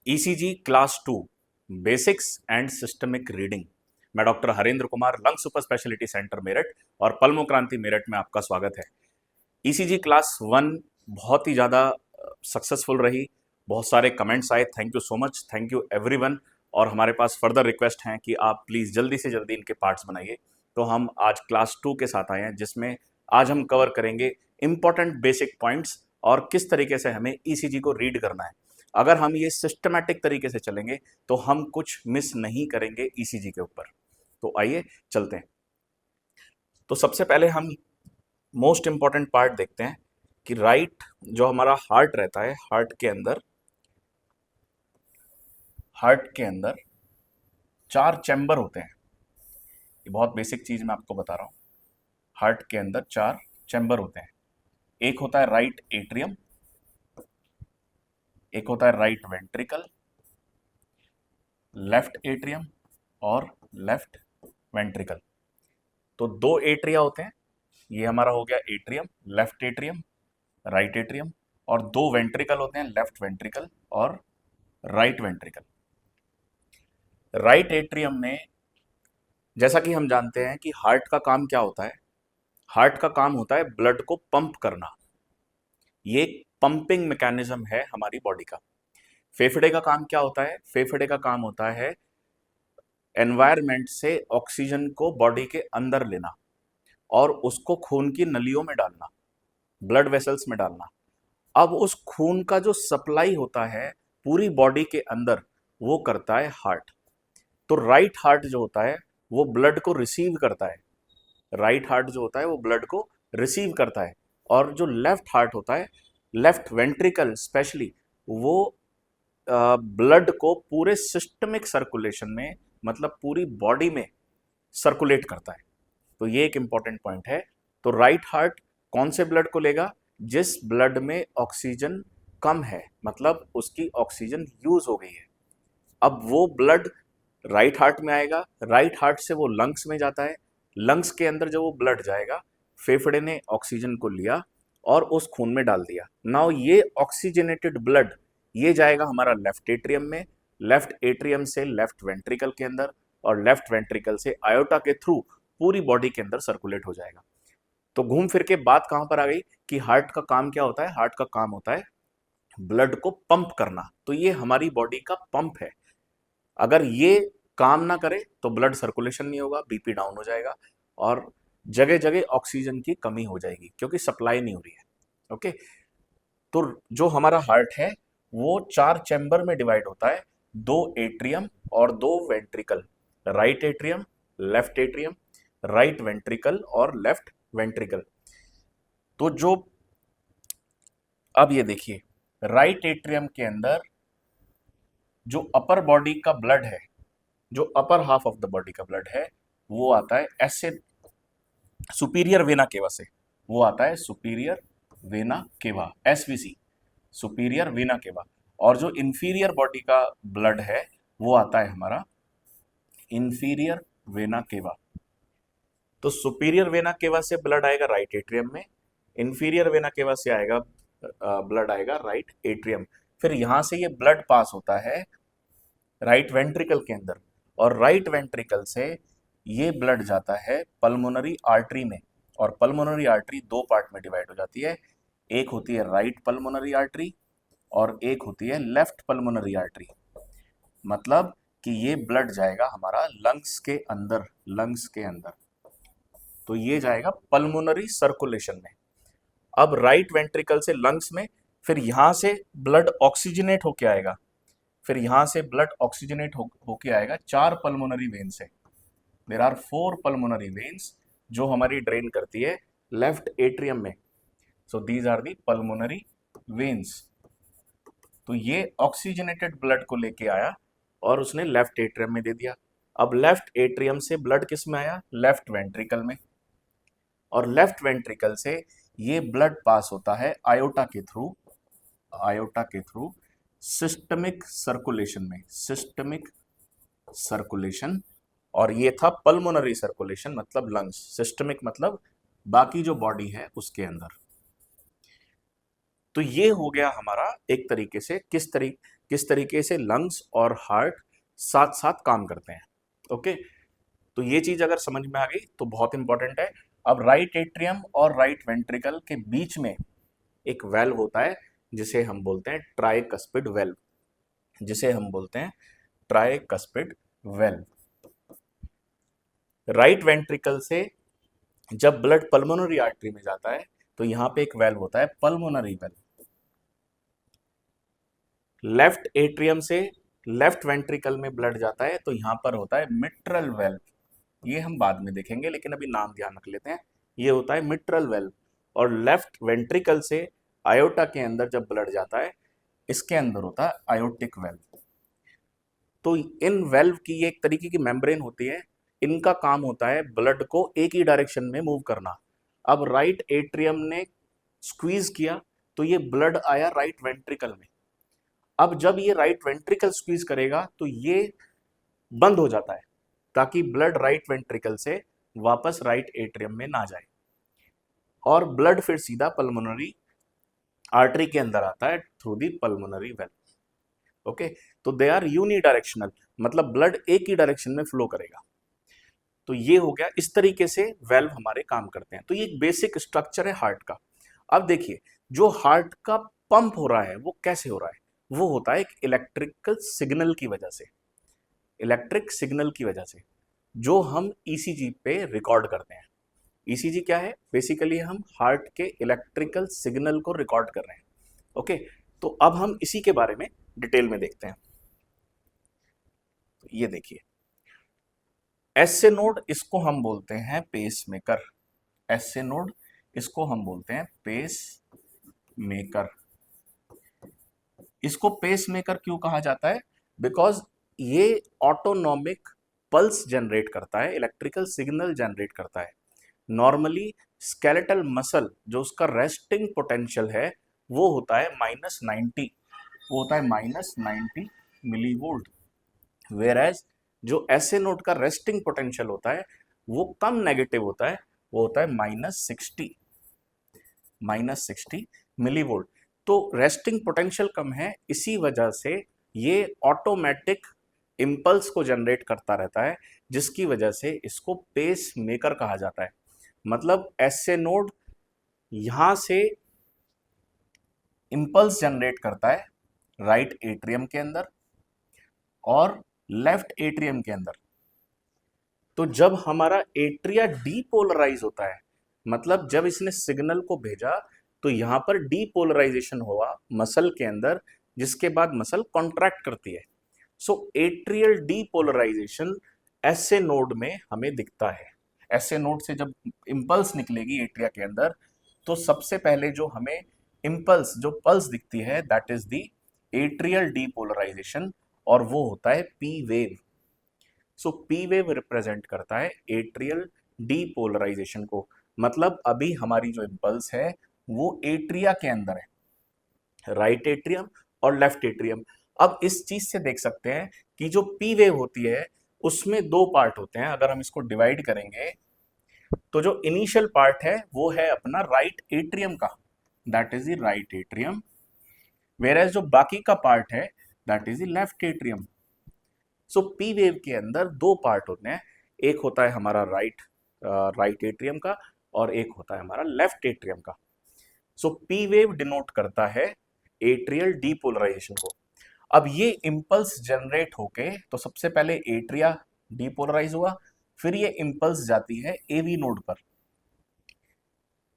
ECG class 2 basics and systemic reading. मैं doctor Harendra Kumar, lung super speciality centre Meerut और Pulmo क्रांति मेरठ में आपका स्वागत है। ईसीजी क्लास 1 बहुत ही ज़्यादा सक्सेसफुल रही, बहुत सारे कमेंट्स आए। Thank you so much, thank you everyone. और हमारे पास फर्दर रिक्वेस्ट हैं कि आप प्लीज़ जल्दी से जल्दी इनके पार्ट्स बनाइए। तो हम आज क्लास 2 के साथ आए हैं, जिसमें आज हम कवर करेंगे इंपॉर्टेंट बेसिक पॉइंट्स और किस तरीके से हमें ईसीजी को रीड करना है। अगर हम ये सिस्टमैटिक तरीके से चलेंगे तो हम कुछ मिस नहीं करेंगे ईसीजी के ऊपर। तो आइए चलते हैं। तो सबसे पहले हम मोस्ट इंपॉर्टेंट पार्ट देखते हैं कि राइट जो हमारा हार्ट रहता है, हार्ट के अंदर 4 चैम्बर होते हैं। ये बहुत बेसिक चीज मैं आपको बता रहा हूँ। हार्ट के अंदर 4 चैम्बर होते हैं। एक होता है राइट एट्रियम, एक होता है राइट वेंट्रिकल, लेफ्ट एट्रियम और लेफ्ट वेंट्रिकल। तो 2 एट्रिया होते हैं। ये हमारा हो गया atrium, left atrium, right atrium. और 2 वेंट्रिकल होते हैं, लेफ्ट वेंट्रिकल और राइट वेंट्रिकल। राइट एट्रियम में, जैसा कि हम जानते हैं कि हार्ट का काम क्या होता है, हार्ट का काम होता है ब्लड को पंप करना। ये एक पंपिंग मैकेनिज्म है हमारी बॉडी का। फेफड़े का काम क्या होता है? फेफड़े का काम होता है एनवायरनमेंट से ऑक्सीजन को बॉडी के अंदर लेना और उसको खून की नलियों में डालना, ब्लड वेसल्स में डालना। अब उस खून का जो सप्लाई होता है पूरी बॉडी के अंदर, वो करता है हार्ट। तो राइट हार्ट जो होता है वो ब्लड को रिसीव करता है। राइट हार्ट जो होता है वो ब्लड को रिसीव करता है। और जो लेफ्ट हार्ट होता है, लेफ्ट वेंट्रिकल स्पेशली, वो ब्लड को पूरे सिस्टमिक सर्कुलेशन में, मतलब पूरी बॉडी में सर्कुलेट करता है। तो ये एक इंपॉर्टेंट पॉइंट है। तो राइट हार्ट कौन से ब्लड को लेगा? जिस ब्लड में ऑक्सीजन कम है, मतलब उसकी ऑक्सीजन यूज हो गई है। अब वो ब्लड राइट हार्ट में आएगा, राइट हार्ट से वो लंग्स में जाता है। लंग्स के अंदर जब वो ब्लड जाएगा, फेफड़े ने ऑक्सीजन को लिया और उस खून में डाल दिया। नाउ ये ऑक्सीजनेटेड ब्लड ये जाएगा हमारा लेफ्ट एट्रियम में, लेफ्ट एट्रियम से लेफ्ट वेंट्रिकल के अंदर और लेफ्ट वेंट्रिकल से आयोटा के थ्रू पूरी बॉडी के अंदर सर्कुलेट हो जाएगा। तो घूम फिर के बात कहां पर आ गई कि हार्ट का काम क्या होता है? हार्ट का काम होता है ब्लड को पंप करना। तो ये हमारी बॉडी का पंप है। अगर ये काम ना करे तो ब्लड सर्कुलेशन नहीं होगा, बीपी डाउन हो जाएगा और जगह जगह ऑक्सीजन की कमी हो जाएगी क्योंकि सप्लाई नहीं हो रही है। ओके। तो जो हमारा हार्ट है वो 4 चैम्बर में डिवाइड होता है, 2 एट्रियम और 2 ventricle. Right atrium, left atrium, right ventricle और लेफ्ट वेंट्रिकल। तो जो अब ये देखिए, राइट एट्रियम के अंदर जो अपर बॉडी का ब्लड है, जो upper half of the body का ब्लड है, वो आता है ऐसे सुपीरियर वेना केवा से। वो आता है superior vena cava, SVC, superior vena cava. और जो इंफीरियर बॉडी का ब्लड है वो आता है हमारा इंफीरियर वेना केवा। तो सुपीरियर वेना केवा से ब्लड आएगा राइट एट्रियम में, इंफीरियर वेना केवा से आएगा ब्लड आएगा राइट एट्रियम। फिर यहां से ये ब्लड पास होता है राइट वेंट्रिकल के अंदर और राइट वेंट्रिकल से ये ब्लड जाता है पल्मोनरी आर्टरी में। और पल्मोनरी आर्टरी 2 पार्ट में डिवाइड हो जाती है। एक होती है राइट पल्मोनरी आर्टरी और एक होती है लेफ्ट पल्मोनरी आर्टरी। मतलब कि ये ब्लड जाएगा हमारा लंग्स के अंदर, लंग्स के अंदर। तो ये जाएगा पल्मोनरी सर्कुलेशन में। अब राइट वेंट्रिकल से लंग्स में, फिर यहां से ब्लड ऑक्सीजनेट होके आएगा। फिर यहां से ब्लड ऑक्सीजनेट होके आएगा 4 पल्मोनरी वेन से। देर आर 4 पल्मोनरी वेन्स जो हमारी ड्रेन करती है लेफ्ट एट्रियम में। So these are the pulmonary veins. तो ये ऑक्सीजनेटेड ब्लड को लेके आया और उसने लेफ्ट एट्रियम में दे दिया। अब लेफ्ट एट्रियम से ब्लड किस में आया? लेफ्ट वेंट्रिकल में। और लेफ्ट वेंट्रिकल से ये ब्लड पास होता है आयोटा के थ्रू, आयोटा के थ्रू सिस्टमिक सर्कुलेशन में, सिस्टमिक सर्कुलेशन। और ये था पल्मोनरी सर्कुलेशन, मतलब लंग्स। सिस्टमिक मतलब बाकी जो बॉडी है उसके अंदर। तो ये हो गया हमारा एक तरीके से किस तरीके से लंग्स और हार्ट साथ साथ काम करते हैं। ओके, तो ये चीज अगर समझ में आ गई तो बहुत इंपॉर्टेंट है। अब राइट एट्रियम और राइट वेंट्रिकल के बीच में एक वेल्व होता है जिसे हम बोलते हैं ट्राइकस्पिड वेल्व, जिसे हम बोलते हैं ट्राइकस्पिड वेल्व। राइट वेंट्रिकल से जब ब्लड पल्मोनरी आर्टरी में जाता है तो यहां पे एक वेल्व होता है पल्मोनरी वेल्व। लेफ्ट एट्रियम से लेफ्ट वेंट्रिकल में ब्लड जाता है तो यहां पर होता है मिट्रल वेल्व। ये हम बाद में देखेंगे, लेकिन अभी नाम ध्यान रख लेते हैं। ये होता है मिट्रल वेल्व। और लेफ्ट वेंट्रिकल से आयोटा के अंदर जब ब्लड जाता है, इसके अंदर होता है आयोटिक वेल्व। तो इन वेल्व की एक तरीके की मेम्ब्रेन होती है, इनका काम होता है ब्लड को एक ही डायरेक्शन में मूव करना। अब राइट एट्रियम ने स्क्वीज किया तो ये ब्लड आया राइट वेंट्रिकल में। अब जब ये राइट वेंट्रिकल स्क्वीज करेगा तो ये बंद हो जाता है ताकि ब्लड राइट वेंट्रिकल से वापस राइट एट्रियम में ना जाए, और ब्लड फिर सीधा पल्मोनरी आर्टरी के अंदर आता है through the pulmonary valve. Okay, तो दे आर यूनिडायरेक्शनल, मतलब ब्लड एक ही डायरेक्शन में फ्लो करेगा। तो ये हो गया, इस तरीके से वेल्व हमारे काम करते हैं। तो ये एक बेसिक स्ट्रक्चर है हार्ट का। अब देखिए, जो हार्ट का पंप हो रहा है वो कैसे हो रहा है? वो होता है एक इलेक्ट्रिकल सिग्नल की वजह से। इलेक्ट्रिक सिग्नल की वजह से जो हम ईसीजी पे रिकॉर्ड करते हैं। ईसीजी क्या है? बेसिकली हम हार्ट के इलेक्ट्रिकल सिग्नल को रिकॉर्ड कर रहे हैं। ओके, तो अब हम इसी के बारे में डिटेल में देखते हैं। तो ये देखिए, एसए नोड, इसको हम बोलते हैं पेस मेकर। एसए नोड, इसको हम बोलते हैं पेस मेकर। इसको पेस मेकर क्यों कहा जाता है? बिकॉज ये ऑटोनॉमिक पल्स जनरेट करता है, इलेक्ट्रिकल सिग्नल जनरेट करता है। नॉर्मली स्केलेटल मसल जो उसका रेस्टिंग पोटेंशियल है वो होता है -90, वो होता है -90 मिलीवोल्ट। वेयर एज जो एसए नोड का रेस्टिंग पोटेंशियल होता है वो कम नेगेटिव होता है, वो होता है -60 मिलीवोल्ट। तो रेस्टिंग पोटेंशियल कम है, इसी वजह से ये ऑटोमेटिक इम्पल्स को जनरेट करता रहता है, जिसकी वजह से इसको पेस मेकर कहा जाता है। मतलब एसए नोड यहां से इम्पल्स जनरेट करता है राइट एट्रियम के अंदर और लेफ्ट एट्रियम के अंदर। तो जब हमारा एट्रिया डीपोलराइज होता है, मतलब जब इसने सिग्नल को भेजा तो यहां पर डीपोलराइजेशन हुआ मसल के अंदर, जिसके बाद मसल कॉन्ट्रैक्ट करती है। सो एट्रियल डीपोलराइजेशन एसए नोड में हमें दिखता है। एसए नोड से जब इंपल्स निकलेगी एट्रिया के अंदर तो सबसे पहले जो हमें इंपल्स, जो पल्स दिखती है, that is the atrial depolarisation, और वो होता है पी वेव। सो पी वेव रिप्रेजेंट करता है एट्रियल डीपोलराइजेशन को। मतलब अभी हमारी जो इंपल्स है वो एट्रिया के अंदर है, राइट एट्रियम और लेफ्ट एट्रियम। अब इस चीज से देख सकते हैं कि जो पी वेव होती है उसमें दो पार्ट होते हैं। अगर हम इसको डिवाइड करेंगे तो जो इनिशियल पार्ट है वो है अपना राइट एट्रियम का, that is the right atrium. Whereas जो बाकी का पार्ट है that is the left atrium. So P wave के अंदर दो पार्ट होते हैं, एक होता है हमारा राइट एट्रियम का और एक होता है हमारा लेफ्ट एट्रियम का। सो पी वेव डिनोट करता है एट्रियल डीपोलराइजेशन को। अब ये इंपल्स जनरेट होके, तो सबसे पहले एट्रिया डीपोलराइज हुआ, फिर ये इंपल्स जाती है एवी नोड पर।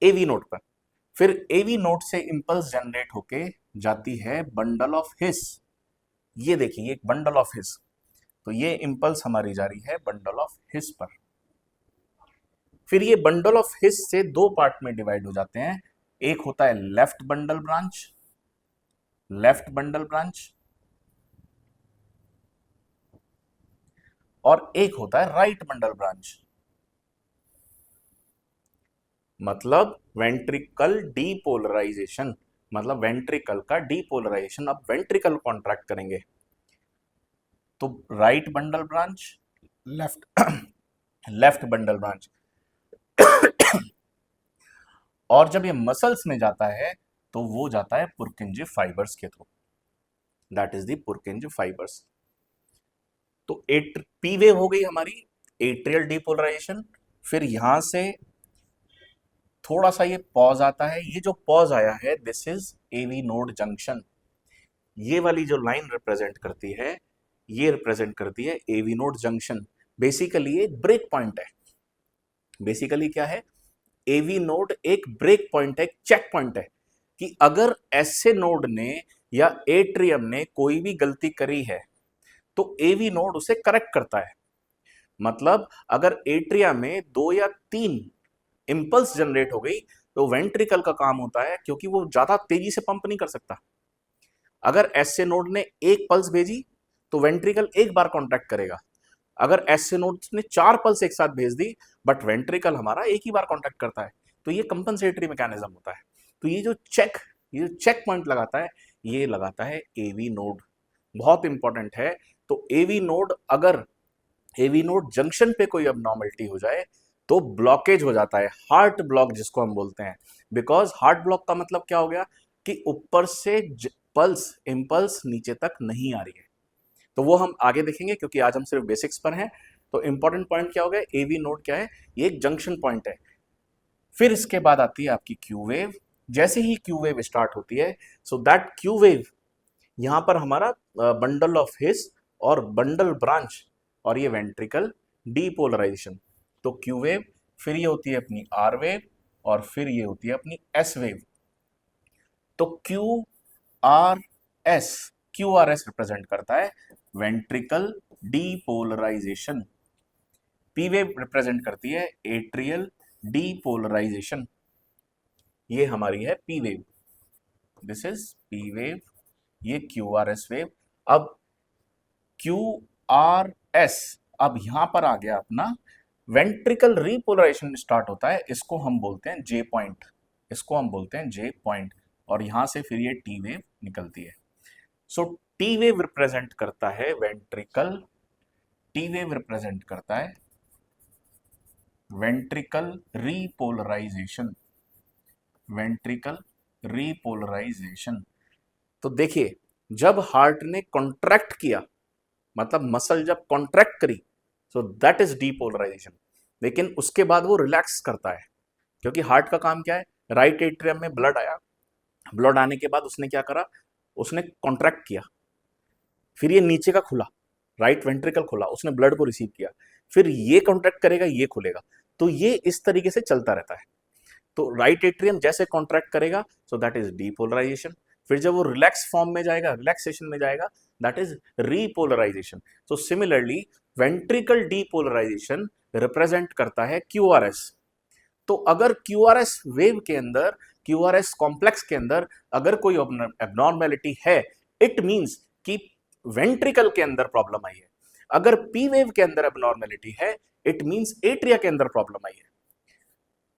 एवी नोड पर फिर एवी नोड से इंपल्स जनरेट होके जाती है बंडल ऑफ हिस। ये देखिए, एक बंडल ऑफ हिस। तो ये इंपल्स हमारी जा रही है बंडल ऑफ हिस पर। फिर ये बंडल ऑफ हिस से दो पार्ट में डिवाइड हो जाते हैं, एक होता है left bundle branch, left bundle branch, और एक होता है राइट बंडल ब्रांच। मतलब वेंट्रिकल डीपोलराइजेशन, मतलब वेंट्रिकल का डीपोलराइजेशन। अब वेंट्रिकल कॉन्ट्रैक्ट करेंगे तो right bundle branch, left left bundle branch. और जब ये मसल्स में जाता है तो वो जाता है पुरकिंजे फाइबर्स के through, that is the पुरकिंजे fibres. तो पी वेव हो गई हमारी एट्रियल डीपोलराइजेशन। फिर यहां से थोड़ा सा ये पॉज आता है, ये जो पॉज आया है this is AV node junction. ये वाली जो लाइन रिप्रेजेंट करती है, ये रिप्रेजेंट करती है एवी नोड जंक्शन। बेसिकली ये ब्रेक पॉइंट है। बेसिकली क्या है, एवी नोड एक ब्रेक पॉइंट है, एक चेक पॉइंट है कि अगर एसए नोड ने या एट्रियम ने कोई भी गलती करी है तो एवी नोड उसे करेक्ट करता है। मतलब अगर एट्रिया में 2 या 3 इंपल्स जनरेट हो गई तो वेंट्रिकल का काम होता है, क्योंकि वो ज्यादा तेजी से पंप नहीं कर सकता, अगर एसए नोड ने एक पल्स भेजी तो वेंट्रिकल एक बार कॉन्ट्रैक्ट करेगा। अगर एसए नोड ने 4 पल्स एक साथ भेज दी बट वेंट्रिकल हमारा एक ही बार कॉन्ट्रैक्ट करता है, तो ये कंपनसेटरी मैकेनिज्म होता है। तो ये जो चेक पॉइंट लगाता है, ये लगाता है एवी नोड, बहुत इंपॉर्टेंट है। तो एवी नोड, अगर एवी नोड जंक्शन पे कोई अबनॉर्मलिटी हो जाए तो ब्लॉकेज हो जाता है, हार्ट ब्लॉक जिसको हम बोलते हैं। बिकॉज हार्ट ब्लॉक का मतलब क्या हो गया कि ऊपर से पल्स इंपल्स नीचे तक नहीं आ रही है। तो वो हम आगे देखेंगे क्योंकि आज हम सिर्फ बेसिक्स पर हैं। तो इंपॉर्टेंट पॉइंट क्या हो गया, एवी नोड क्या है, ये एक जंक्शन पॉइंट है। फिर इसके बाद आती है आपकी क्यू वेव। जैसे ही क्यू वेव स्टार्ट होती है, सो दैट क्यू वेव, यहां पर हमारा बंडल ऑफ हिस और बंडल ब्रांच और ये वेंट्रिकल डीपोलराइजेशन। तो क्यू वेव, फिर ये होती है अपनी आर वेव और फिर ये होती है अपनी एस वेव। तो S Q R S represent करता है ventricle depolarisation. P wave represent करती है एट्रियल डीपोलराइजेशन। ये हमारी है P wave, this is P wave, ये क्यू आर एस वेव। अब क्यू आर एस, अब यहां पर आ गया अपना वेंट्रिकल रिपोलराइजेशन स्टार्ट होता है, इसको हम बोलते हैं जे पॉइंट, इसको हम बोलते हैं जे पॉइंट। और यहां से फिर ये टी वेव निकलती है। सो टी वेव रिप्रेजेंट करता है वेंट्रिकल, टी वेव रिप्रेजेंट करता है वेंट्रिकल रीपोलराइजेशन, वेंट्रिकल रीपोलराइजेशन। तो देखिए, जब हार्ट ने कॉन्ट्रैक्ट किया, मतलब मसल जब कॉन्ट्रैक्ट करी, सो दैट इज डीपोलराइजेशन। लेकिन उसके बाद वो रिलैक्स करता है, क्योंकि हार्ट का काम क्या है, राइट एट्रियम में ब्लड आया, ब्लड आने के बाद उसने क्या करा, उसने कॉन्ट्रैक्ट किया, फिर ये नीचे का खुला, राइट वेंट्रिकल खुला, उसने ब्लड को रिसीव किया, फिर ये कॉन्ट्रैक्ट करेगा, ये खुलेगा। तो ये इस तरीके से चलता रहता है। तो राइट एट्रियम जैसे कॉन्ट्रैक्ट करेगा, सो दैट इज डीपोलराइजेशन। फिर जब वो रिलैक्स फॉर्म में जाएगा, रिलैक्सेशन में जाएगा, that is repolarisation. So similarly ventricle depolarisation represent करता है क्यूआरएस। तो अगर क्यूआरएस वेव के अंदर, क्यूआरएस कॉम्प्लेक्स के अंदर अगर कोई एबनॉर्मेलिटी है, इट मींस कि वेंट्रिकल के अंदर प्रॉब्लम आई है। अगर पी वेव के अंदर एबनॉर्मेलिटी है, इट मींस एट्रिया के अंदर प्रॉब्लम आई है।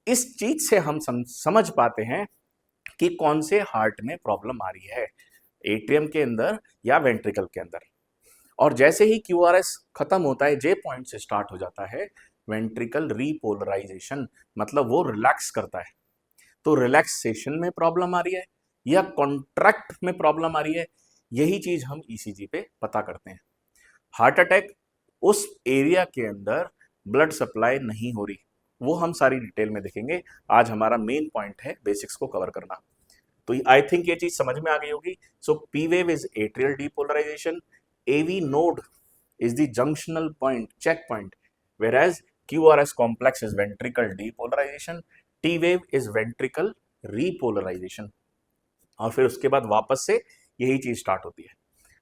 इस चीज से हम समझ पाते हैं कि कौन से हार्ट में प्रॉब्लम आ रही है, एट्रियम के अंदर या वेंट्रिकल के अंदर। और जैसे ही क्यूआरएस खत्म होता है, जे पॉइंट से स्टार्ट हो जाता है वेंट्रिकल रीपोलराइजेशन, मतलब वो रिलैक्स करता है। तो रिलैक्सेशन में प्रॉब्लम आ रही है या कॉन्ट्रैक्ट में प्रॉब्लम आ रही है, यही चीज हम ईसीजी पे पता करते हैं। हार्ट अटैक, उस एरिया के अंदर ब्लड सप्लाई नहीं हो रही, वो हम सारी डिटेल में देखेंगे। आज हमारा मेन पॉइंट है बेसिक्स को कवर करना। तो आई थिंक ये चीज समझ में आ गई होगी। So P wave is atrial depolarisation, AV node is the junctional point, check point, whereas QRS complex is ventricle depolarization, T wave is ventricle repolarization। और फिर उसके बाद वापस से यही चीज स्टार्ट होती है।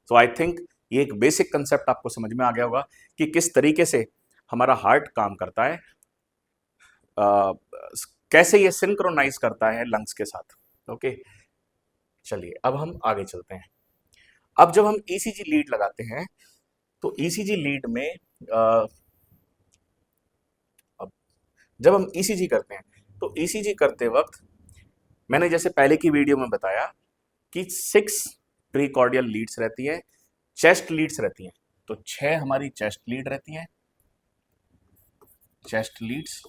सो आई थिंक ये एक बेसिक कंसेप्ट आपको समझ में आ गया होगा कि किस तरीके से हमारा हार्ट काम करता है, कैसे ये सिंक्रोनाइज करता है लंग्स के साथ। ओके, चलिए अब हम आगे चलते हैं। अब जब हम ईसीजी लीड लगाते हैं, तो ईसीजी लीड में अब जब हम ईसीजी करते हैं, तो ईसीजी करते वक्त मैंने जैसे पहले की वीडियो में बताया कि 6 प्रीकॉर्डियल लीड्स रहती है, चेस्ट लीड्स रहती हैं। तो 6 हमारी चेस्ट लीड रहती हैं, चेस्ट लीड्स।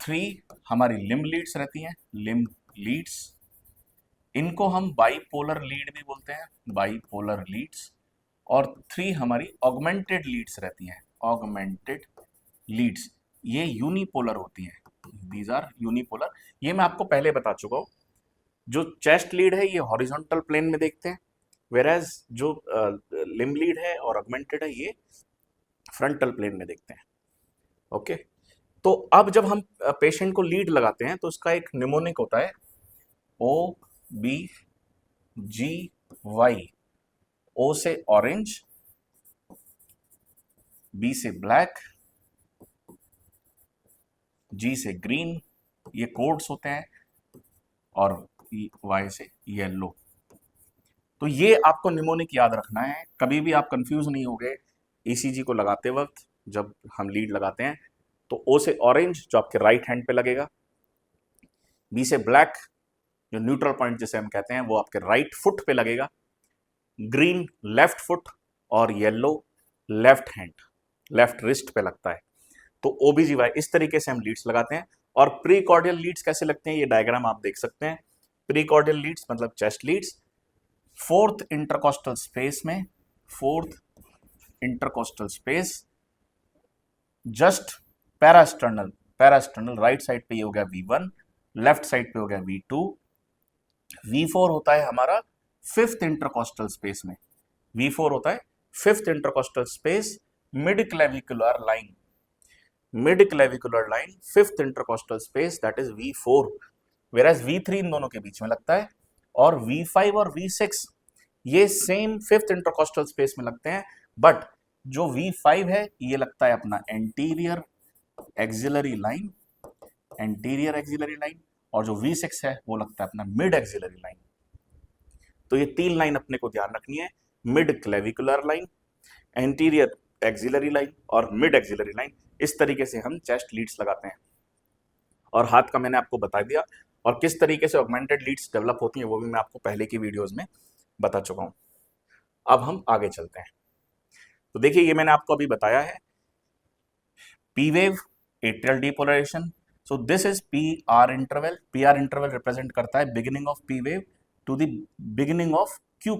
3 हमारी लिम्ब लीड्स रहती हैं, लिम्ब लीड्स, इनको हम बाइपोलर लीड भी बोलते हैं, बाइपोलर लीड्स। और 3 हमारी ऑगमेंटेड लीड्स रहती हैं, ऑगमेंटेड लीड्स, ये यूनिपोलर होती हैं, दीज आर यूनिपोलर। ये मैं आपको पहले बता चुका हूँ। जो चेस्ट लीड है ये हॉरिजॉन्टल प्लेन में देखते हैं, वेराज जो लिम्ब लीड है और ऑगमेंटेड है ये फ्रंटल प्लेन में देखते हैं। ओके, तो अब जब हम पेशेंट को लीड लगाते हैं तो उसका एक निमोनिक होता है ओ बी जी वाई। ओ से ऑरेंज, बी से ब्लैक, जी से ग्रीन, ये कोड्स होते हैं, और वाई से येलो। तो ये आपको निमोनिक याद रखना है, कभी भी आप कंफ्यूज नहीं होगे ईसीजी को लगाते वक्त। जब हम लीड लगाते हैं तो ओ से ऑरेंज जो आपके राइट हैंड पे लगेगा, बी से ब्लैक जो न्यूट्रल पॉइंट जिसे हम कहते हैं वो आपके राइट फुट पे लगेगा, ग्रीन लेफ्ट फुट, और yellow left hand, left wrist पे लगता है। तो ओबीजीवाई इस तरीके से हम लीड्स लगाते हैं। और प्रीकॉर्डियल लीड्स कैसे लगते हैं, ये डायग्राम आप देख सकते हैं। प्रीकॉर्डियल लीड्स मतलब chest leads, fourth intercostal space में, fourth intercostal space, just parasternal, parasternal right side पे ये हो गया V1, लेफ्ट साइड पे हो गया V2, V4 होता है हमारा फिफ्थ इंटरकोस्टल स्पेस में, V4 होता है fifth intercostal space, mid clavicular line, mid clavicular line fifth intercostal space that is V4, वेराज V3 इन दोनों के बीच में लगता है, और V5 और V6 ये सेम फिफ्थ इंटरकोस्टल स्पेस में लगते हैं। बट जो V5 है ये लगता है अपना anterior axillary line, anterior axillary line, और जो V6 है वो लगता है अपना मिड एक्सिलरी लाइन। तो ये 3 लाइन अपने को ध्यान रखनी है, mid clavicular line, anterior axillary line और मिड एक्सिलरी लाइन। इस तरीके से हम चेस्ट लीड्स लगाते हैं। और हाथ का मैंने आपको बता दिया, और किस तरीके से ऑगमेंटेड लीड्स डेवलप होती हैं वो भी मैं आपको पहले की वीडियोस में बता चुका हूं। अब हम आगे चलते हैं। तो देखिए ये मैंने आपको अभी बताया है, P wave, atrial depolarisation. So this is P R interval. P R interval represent करता है beginning of P wave to the beginning of Q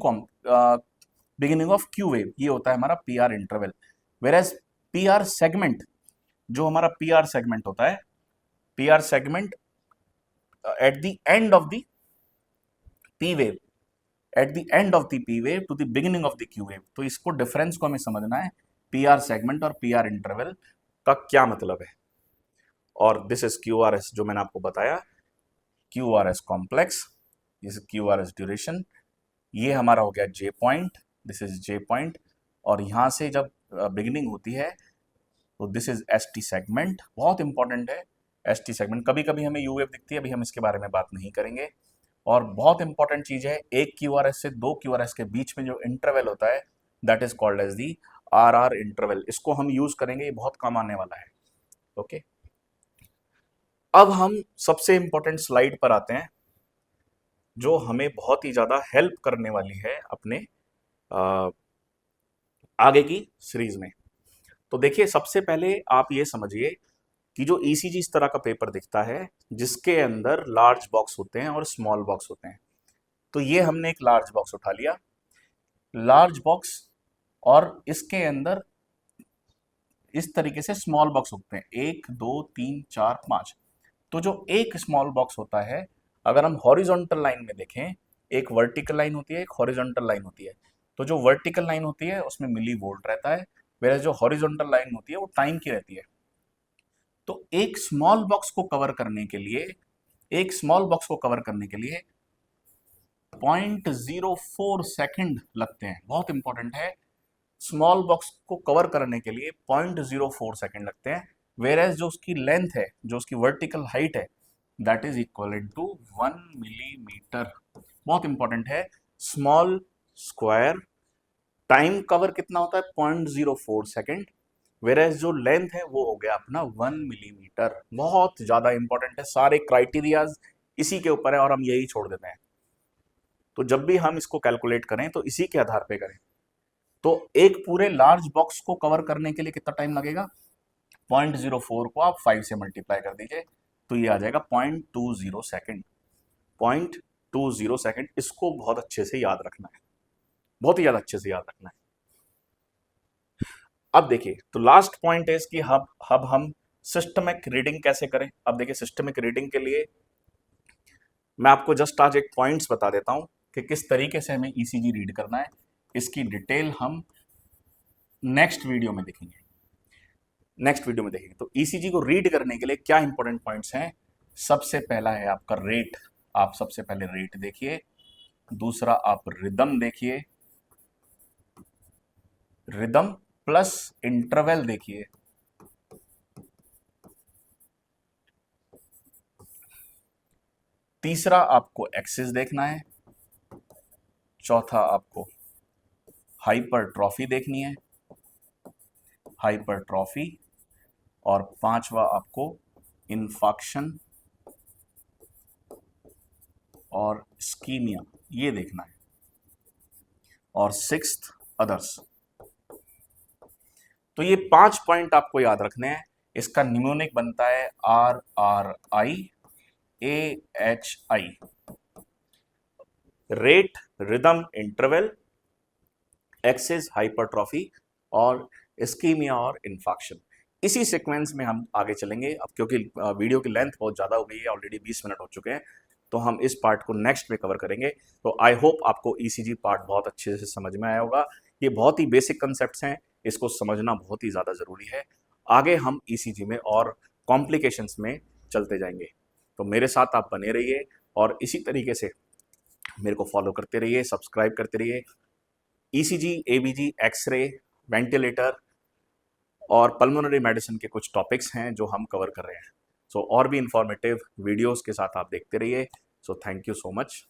beginning of Q wave, ये होता है हमारा P R interval. Whereas P R segment, जो हमारा P R segment होता है, P R segment at the end of the P wave, at the end of the P wave to the beginning of the Q wave। तो इसको difference को हमें समझना है, पी आर सेगमेंट और P R interval का क्या मतलब है। और this is Q R S जो मैंने आपको बताया, Q R S complex, this is Q R S duration, ये हमारा हो गया J point, this is J point, और यहां से जब बिगिनिंग होती है तो this is S T segment. बहुत इंपॉर्टेंट है एस टी सेगमेंट, कभी कभी हमें यू वेव दिखती है, अभी हम इसके बारे में बात नहीं करेंगे। और बहुत इंपॉर्टेंट चीज है, एक क्यूआरएस से दो क्यूआरएस के बीच में जो इंटरवल होता है that is called as the R R interval. इसको हम यूज करेंगे, ये बहुत काम आने वाला है। ओके, अब हम सबसे इंपॉर्टेंट स्लाइड पर आते हैं जो हमें बहुत ही ज्यादा हेल्प करने वाली है अपने आगे की सीरीज में। तो देखिए सबसे पहले आप ये समझिए कि जो ईसीजी इस तरह का पेपर दिखता है जिसके अंदर लार्ज बॉक्स होते हैं और स्मॉल बॉक्स होते हैं। तो ये हमने एक लार्ज बॉक्स उठा लिया, लार्ज बॉक्स, और इसके अंदर इस तरीके से स्मॉल बॉक्स होते हैं, 1 2 3 4 5। तो जो एक स्मॉल बॉक्स होता है, अगर हम हॉरिजॉन्टल लाइन में देखें, एक वर्टिकल लाइन होती है, एक हॉरिजॉन्टल लाइन होती है। तो जो वर्टिकल लाइन होती है उसमें मिली वोल्ट रहता है, वेयर जो हॉरिजॉन्टल लाइन होती है वो टाइम की रहती है। तो एक स्मॉल बॉक्स को कवर करने के लिए, एक स्मॉल बॉक्स को कवर करने के लिए 0.04 सेकंड लगते हैं। बहुत इंपॉर्टेंट है, स्मॉल बॉक्स को कवर करने के लिए 0.04 सेकंड लगते हैं, वेयर एज जो उसकी लेंथ है, जो उसकी वर्टिकल हाइट है, that is equal to 1 millimetre. बहुत इंपॉर्टेंट है, स्मॉल स्क्वायर टाइम कवर कितना होता है 0.04 सेकंड, वेरेज जो लेंथ है वो हो गया अपना 1 मिलीमीटर। बहुत ज्यादा इंपॉर्टेंट है, सारे क्राइटेरियाज इसी के ऊपर है और हम यही छोड़ देते हैं। तो जब भी हम इसको कैलकुलेट करें तो इसी के आधार पे करें। तो एक पूरे लार्ज बॉक्स को कवर करने के लिए कितना टाइम लगेगा, 0.04 को आप 5 से मल्टीप्लाई कर दीजिए, तो ये आ जाएगा 0.20 सेकेंड। 0.20 सेकेंड, इसको बहुत अच्छे से याद रखना है, बहुत ही ज्यादा अच्छे से याद रखना है। अब देखिए, तो लास्ट पॉइंट है कि अब हम सिस्टमिक रीडिंग कैसे करें। अब देखिए, सिस्टमिक रीडिंग के लिए मैं आपको जस्ट आज एक पॉइंट्स बता देता हूं कि किस तरीके से हमें ईसीजी रीड करना है। इसकी डिटेल हम नेक्स्ट वीडियो में देखेंगे। तो ईसीजी को रीड करने के लिए क्या इंपॉर्टेंट पॉइंट्स हैं। सबसे पहला है आपका रेट। आप सबसे पहले रेट देखिए। दूसरा आप रिदम देखिए, रिदम प्लस इंटरवल देखिए। तीसरा आपको एक्सिस देखना है। चौथा आपको हाइपरट्रॉफी देखनी है, हाइपरट्रॉफी। और पांचवा आपको इन्फॉक्शन और स्कीमिया, ये देखना है। और सिक्स्थ अदर्स। तो ये 5 पॉइंट आपको याद रखने हैं। इसका निमोनिक बनता है RRI AHI। Rate, rhythm, interval, axis, hypertrophy और इस्कीमिया और इन्फॉक्शन। इसी सीक्वेंस में हम आगे चलेंगे। अब क्योंकि वीडियो की लेंथ बहुत ज़्यादा हो गई है, ऑलरेडी 20 मिनट हो चुके हैं, तो हम इस पार्ट को नेक्स्ट में कवर करेंगे। तो आई होप आपको ईसीजी पार्ट बहुत अच्छे से समझ में आया होगा। ये बहुत ही बेसिक कंसेप्ट्स हैं, इसको समझना बहुत ही ज़्यादा ज़रूरी है। आगे हम ईसीजी में और कॉम्प्लिकेशंस में चलते जाएंगे। तो मेरे साथ आप बने रहिए और इसी तरीके से मेरे को फॉलो करते रहिए, सब्सक्राइब करते रहिए। ईसीजी, एबीजी, एक्सरे, वेंटिलेटर और पल्मोनरी मेडिसिन के कुछ टॉपिक्स हैं जो हम कवर कर रहे हैं। सो और भी इंफॉर्मेटिव वीडियोस के साथ आप देखते रहिए। So thank you so much.